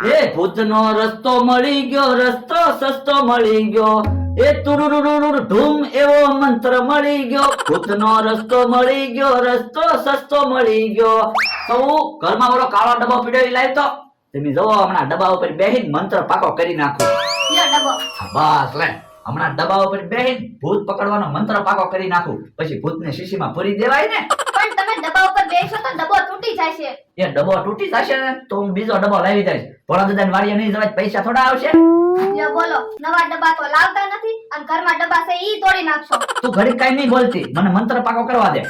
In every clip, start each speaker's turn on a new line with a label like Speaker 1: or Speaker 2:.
Speaker 1: એ ભૂતનો રસ્તો મળી ગયો, રસ્તો સસ્તો મળી ગયો, એ તુરુરુરુરુ ધૂમ એવો મંત્ર મળી ગયો, ભૂતનો રસ્તો મળી ગયો, રસ્તો સસ્તો મળી ગયો. તો ઘરમાં ઓલો કાળો ડબ્બો પીડ્યો લાવી તો તમે જુઓ, હમણાં ડબ્બા ઉપર બેહીને મંત્ર પાકો કરી નાખું. બસ લે, હમણાં ડબ્બા ઉપર બેહીને ભૂત પકડવાનો મંત્ર પાકો કરી નાખું, પછી ભૂતને શીશીમાં પૂરી દેવાય ને.
Speaker 2: પણ તમે ડબ્બા ઉપર બેસો તો ડબ્બો તૂટી જશે.
Speaker 1: એ ડબ્બો તૂટી જશે ને તો હું બીજો ડબ્બો લાવી દઈશ. ભોળા દાદાની વાડીએ નહીં જવાય, પૈસા થોડા આવશે.
Speaker 2: લ્યો બોલો, નવા ડબ્બા તો લાવતા નથી અને ઘરમાં ડબ્બા છે ઈ તોડી નાખશો.
Speaker 1: તું ઘડી કઈ નહીં બોલતી, મને મંત્ર પાકો કરવા દે.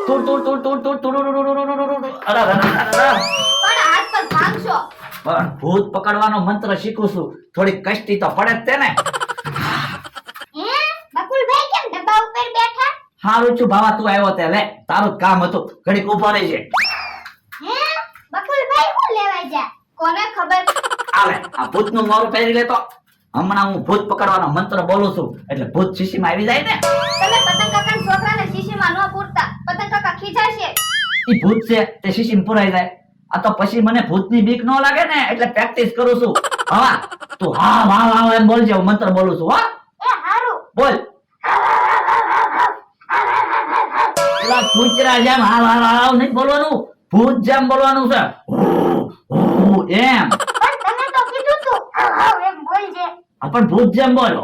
Speaker 1: તુર તુર તુર તુર તુર તુરુરુરુરુરુરુરુરુ. અરે અરે અરે.
Speaker 2: પણ હાથ પર ભાંગશો.
Speaker 1: પણ ભૂત પકડવાનો મંત્ર શીખું છું, થોડી કષ્ટી તો પડે જ તે ને.
Speaker 2: હે બકુલભાઈ કેમ ડબ્બા ઉપર બેઠા?
Speaker 1: હારું છું ભાવા, તું આવ્યો તે લે, તારું જ કામ હતું, ઘડીક ઊભો રહેજે.
Speaker 2: હે બકુલભાઈ હું લેવા જા? કોને ખબર?
Speaker 1: આલે આ ભૂતનું મોરું પહેરી લેતો. હમણાં હું ભૂત પકડવાનો મંત્ર બોલું છું એટલે ભૂત શીશીમાં આવી જાય ને.
Speaker 2: તમે પતંગ કાકાના છોકરાને શીશીમાં ન પૂરતા, પતંગ કાકા ખીજાશે.
Speaker 1: ઈ ભૂત છે તે શીશીમાં પુરાઈ જાય. આ તો પછી મને ભૂતની બીક ન લાગે ને એટલે પ્રેક્ટિસ કરું છું. હા તું હા હા હા એમ બોલજે, હું મંત્ર બોલું છું. હા
Speaker 2: એ હારું
Speaker 1: બોલ. પેલા કૂતરા જેમ હા હા હા નહીં બોલવાનું, ભૂત જેમ બોલવાનું છે. એમ
Speaker 2: પણ તમે તો કીધું તું એમ બોલજે.
Speaker 1: પણ ભૂત જેમ બોલ,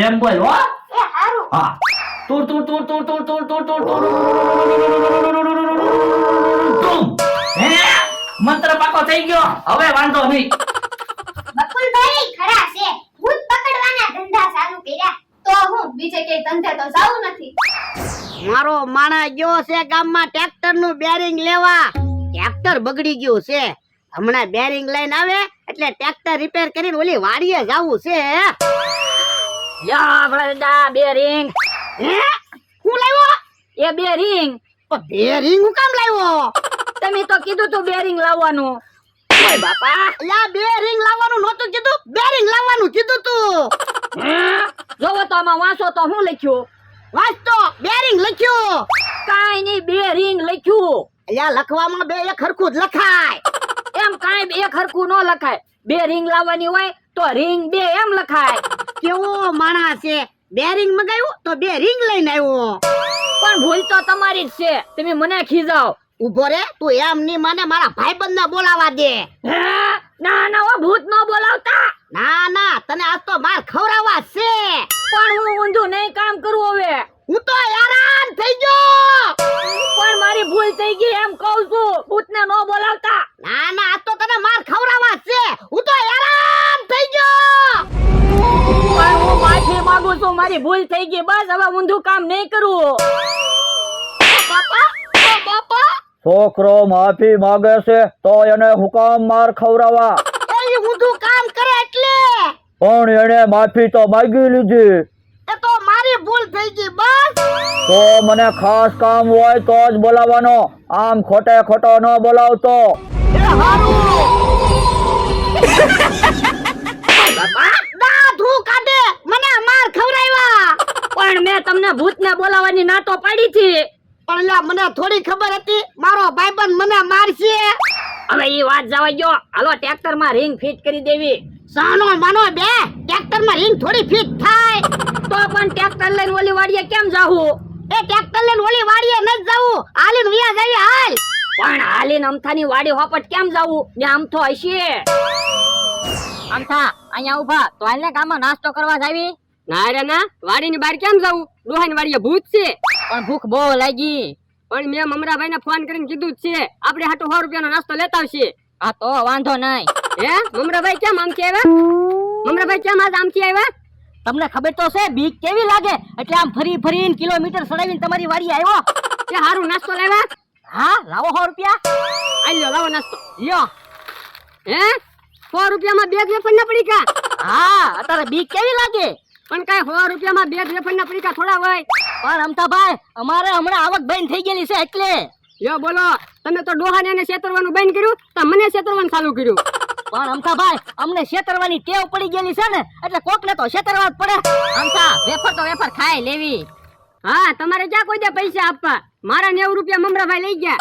Speaker 1: એમ બોલ. હો
Speaker 2: એ હારું
Speaker 1: હા તુર તુર તુર તુર તુર તુર તુર તુર તુર તુમ. હે મંત્ર પાકો થઈ ગયો, હવે વાંધો નહીં.
Speaker 2: બકુલભાઈ ખરા છે, ભૂત પકડવાના ધંધા ચાલુ કર્યા તો હું બીજે કે ધંધે તો જાવું નથી.
Speaker 3: મારો માણા ગયો છે ગામમાં ટ્રેક્ટર નું બેરિંગ લેવા. ટ્રેક્ટર બગડી ગયું છે, હમણાં બેરિંગ લઈને આવે એટલે ટ્રેક્ટર રિપેર કરીને ઓલી વાડીએ જાવું છે.
Speaker 4: યા ભળદા બેરિંગ.
Speaker 3: હે હું લાવ્યો?
Speaker 4: એ બેરિંગ
Speaker 3: પણ બેરિંગ હું કામ લાવ્યો?
Speaker 4: તમે તો કીધું તું બેરિંગ લાવવાનું. ઓય બાપા,
Speaker 3: લા બેરિંગ લાવવાનું નહોતું કીધું, બેરિંગ લાવવાનું કીધું તું.
Speaker 4: જોવો તો આમાં વાંચો તો હું લખ્યું?
Speaker 3: વાંચતો બેરિંગ લખ્યું.
Speaker 4: કાઈ નહીં, બેરિંગ લખ્યું.
Speaker 3: અલ્યા લખવામાં બે એક હરખું જ લખાય.
Speaker 4: એમ કાઈ બે ખરખું ન લખાય. બે રિંગ લાવવાની હોય તો રિંગ બે એમ લખાય.
Speaker 3: કેવો માણસ છે, બેરિંગ મગાવ્યું તો બે રિંગ લઈને આવ્યો.
Speaker 4: પણ ભૂલ તો તમારી જ છે, તમે મને ખીજાવ.
Speaker 3: ઉભો રે, તું એમ ની મને મારા ભાઈબંધ ને બોલાવા દે.
Speaker 4: હે ના ના, ઓ ભૂત નો બોલાવતા.
Speaker 3: ના ના, તને આજ તો માર ખવડાવવા છે.
Speaker 4: પણ હું ઊંધું નહીં કામ કરું હવે.
Speaker 3: હું તો હેરાન થઈ ગયો.
Speaker 4: પણ મારી ભૂલ થઈ ગઈ એમ કહું છું, ભૂતને નો બોલાવતા.
Speaker 3: ના ના, આજ તો તને માર ખવડાવવા છે. હું તો હેરાન થઈ ગયો.
Speaker 4: પણ હું માફી માંગુ છું, મારી ભૂલ થઈ ગઈ, બસ હવે ઊંધું કામ નહીં કરું.
Speaker 3: બાપા, ઓ બાપા,
Speaker 5: છોકરો માફી માંગે છે તો એને હુકામ માર ખવડાવવા.
Speaker 3: એ ઊંધું કામ કરે એટલે.
Speaker 5: પણ એને માફી તો માંગી લીધી.
Speaker 3: એ તો મારી ભૂલ થઈ ગઈ બસ.
Speaker 5: તો મને ખાસ કામ હોય તો જ બોલાવવાનો, આમ ખોટે ખોટો ન બોલાવતો.
Speaker 3: એ હારું. બાપા દાઢું કાઢે, મને માર ખવડાવ્યા.
Speaker 4: પણ મેં તમને ભૂતને બોલાવવાની ના તો પાડી હતી.
Speaker 3: પણ લા મને થોડી ખબર હતી મારો ભાઈબંધ મને મારશે.
Speaker 4: હવે ઈ વાત જવા ગયો, હાલો ટ્રેક્ટર માં રિંગ ફિટ કરી દેવી.
Speaker 3: સાનો માનો બે ટ્રેક્ટર માં રિંગ થોડી ફિટ થાય.
Speaker 4: તો પણ ટ્રેક્ટર લઈને ઓલી વાડીએ કેમ જાવું?
Speaker 3: એ ટ્રેક્ટર લઈને ઓલી વાડીએ ન જાવું, હાલીને વિયા જાવી હાલ.
Speaker 4: પણ હાલીને અમથાની વાડી હોપટ કેમ જાવું? ને અમથો હશે. અમથા અહીંયા ઊભા, તો હાલને ગામમાં નાસ્તો કરવા જાવી.
Speaker 6: ના રે ના, વાડીની બહાર કેમ જાવું? ડોહાની વાડીએ ભૂત છે.
Speaker 4: પણ ભૂખ બહુ લાગી.
Speaker 6: પણ મેં મમરાભાઈને ફોન કરીને કીધું જ છે, આપણે હાટુ 100 રૂપિયાનો નાસ્તો લેતા આવશે.
Speaker 4: હા તો વાંધો નહીં.
Speaker 6: હે મમરાભાઈ કેમ આમથી આવ્યા? મમરાભાઈ કેમ આજ આમથી આવ્યા?
Speaker 4: તમને ખબર તો છે બીક કેવી લાગે, એટલે આમ ફરી ફરીને કિલોમીટર સડાવીને તમારી વાડી આવ્યો.
Speaker 6: કે હારું નાસ્તો લેવા?
Speaker 4: હા લાવો 100 રૂપિયા.
Speaker 6: આલ્યો લાવો નાસ્તો.
Speaker 4: લ્યો.
Speaker 6: હે 100 રૂપિયામાં બે વેફરના પડીકા?
Speaker 4: હા અત્યારે બીક કેવી લાગે?
Speaker 6: પણ કઈ 100 રૂપિયામાં બે વેફરના પડીકા થોડા હોય?
Speaker 4: પણ અમથાભાઈ અમારે હમણાં આવક બંધ થઈ ગયેલી છે એટલે.
Speaker 6: લ્યો બોલો, તમે તો ડોહાને એને છેતરવાનું બંધ કર્યું, તો મને છેતરવાનું ચાલુ કર્યું.
Speaker 4: પણ અમથાભાઈ અમને છેતરવાની ટેવ પડી ગયેલી છે ને, એટલે કોકને તો છેતરવા જ પડે. અમથા વેફર તો વેફર ખાઈ લેવી.
Speaker 6: હા તમારે ક્યાં કોઈ દે પૈસા આપવા? મારા 90 રૂપિયા મમરાભાઈ લઈ ગયા.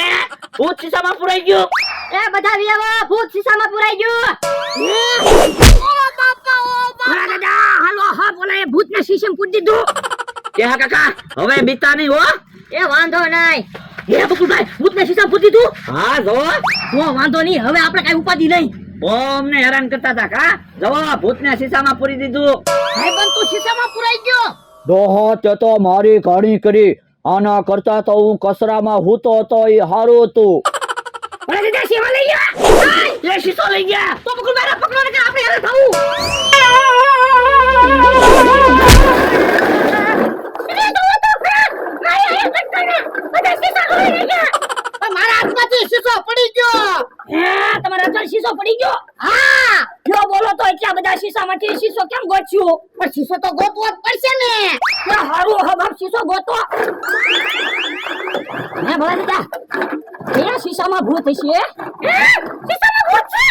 Speaker 1: હે ભૂત શીશામાં પુરાઈ ગયું.
Speaker 4: એ બધા વિયાવા ભૂત શીશામાં પુરાઈ ગયું. ભોળા દાદા હાલો હા બોલા એ ભૂતને શીશામાં પૂરી દીધું.
Speaker 1: કે હા કાકા હવે બીતા નહીં હો.
Speaker 4: એ વાંધો નહીં. હે બકુલભાઈ ભૂતને શીશામાં પૂરી દીધું.
Speaker 1: હા જો
Speaker 4: હો વાંધો નહીં હવે આપણે કઈ ઉપાધિ નહીં.
Speaker 1: અમને હેરાન કરતા હતા કા જવા ભૂતને શીશામાં પૂરી દીધું.
Speaker 3: ભાઈ બંધ તું શીશામાં પુરાઈ ગયો.
Speaker 5: ડોહો તે તો મારી ઘણી કરી. આના કરતા તો હું કચરામાં હૂતો હતો એ હારું હતું.
Speaker 4: ભોળા દાદા શીશા લઈ ગયા.
Speaker 1: એ શીશો લઈ ગયા.
Speaker 4: તો બકુલભાઈ પકડો ને કે આપણે હેરાન થવું.
Speaker 3: મારા હાથમાંથી શીશો પડી ગયો.
Speaker 4: હે તમારા હાથમાં શીશો પડી ગયો.
Speaker 3: હા
Speaker 4: જો બોલો તો એટલા બધા શીશામાંથી શીશો કેમ ગોચ્યું?
Speaker 3: પણ શીશો તો ગોતવો જ પડશે ને.
Speaker 4: એ હારું હબાબ શીશો ગોતો. હે ભોળા દાદા એ શીશામાં ભૂત હશે. શીશામાં ભૂત છે.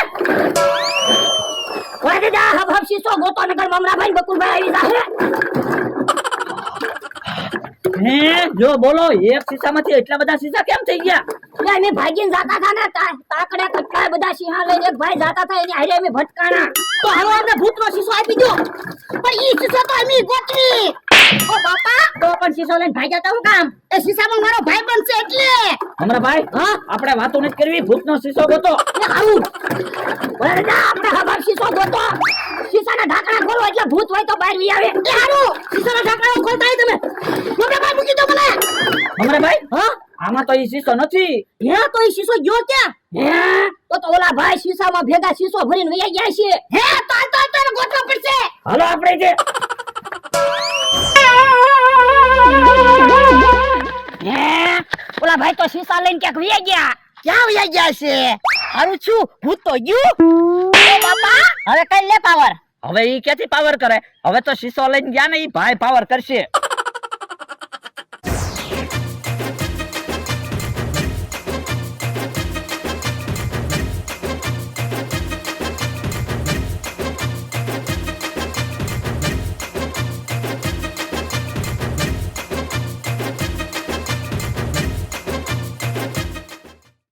Speaker 4: ભોળા દાદા હબાબ શીશો ગોતો નકર મમરાભાઈ બકુલભાઈ આવી જાહે.
Speaker 1: હે જો બોલો એક શીશામાંથી એટલા બધા શીશા કેમ થઈ ગયા?
Speaker 4: એટલે અમે ભાગીને જાતા હતા ને તાકડ્યા કટકા બધા સિંહા લઈને એક ભાઈ જાતા હતા એની હારે અમે ભટકાણા તો હાલો અમને ભૂતનો શીશો આપી દો પણ ઈ શીશો તો અમે ગોતવી ઓ બાપા તો પણ શીશો લઈને ભાગ્યા તો હું કામ એ શીશામાં મારો ભાઈ બનશે એટલે
Speaker 1: હમણાં ભાઈ
Speaker 4: હા
Speaker 1: આપણે વાતો નથી કરવી ભૂતનો શીશો ગોતો
Speaker 4: એ આવું ઓરે ના આપણે હબાબ શીશો ગોતો શીશાના ઢાંકણા ખોલો એટલે ભૂત હોય તો બહાર વી આવે એ હારું શીશાના ઢાંકણા ખોલતા તમે મોટા ભાઈ મૂકી દો મને
Speaker 1: હમણાં ભાઈ
Speaker 4: હા
Speaker 1: આમાં તો ઈ શીશો નથી
Speaker 4: હે તો ઈ શીશો ગયો ક્યાં હે તો ઓલા ભાઈ શીશામાં ભેગા શીશો ભરીને વયા ગયા છે હે તો એને ગોતવો પડશે
Speaker 1: હાલો આપણે જે
Speaker 4: હે ઓલા ભાઈ તો શીશા લઈને ક્યાંક વયા ગયા ક્યાં વયા ગયા છે હારું છું ભૂત તો ગયું એ બાપા હવે કઈ લે પાવર
Speaker 1: હવે ઈ ક્યાંથી પાવર કરે હવે તો શીશો લઈને ગયા ને ઈ ભાઈ પાવર કરશે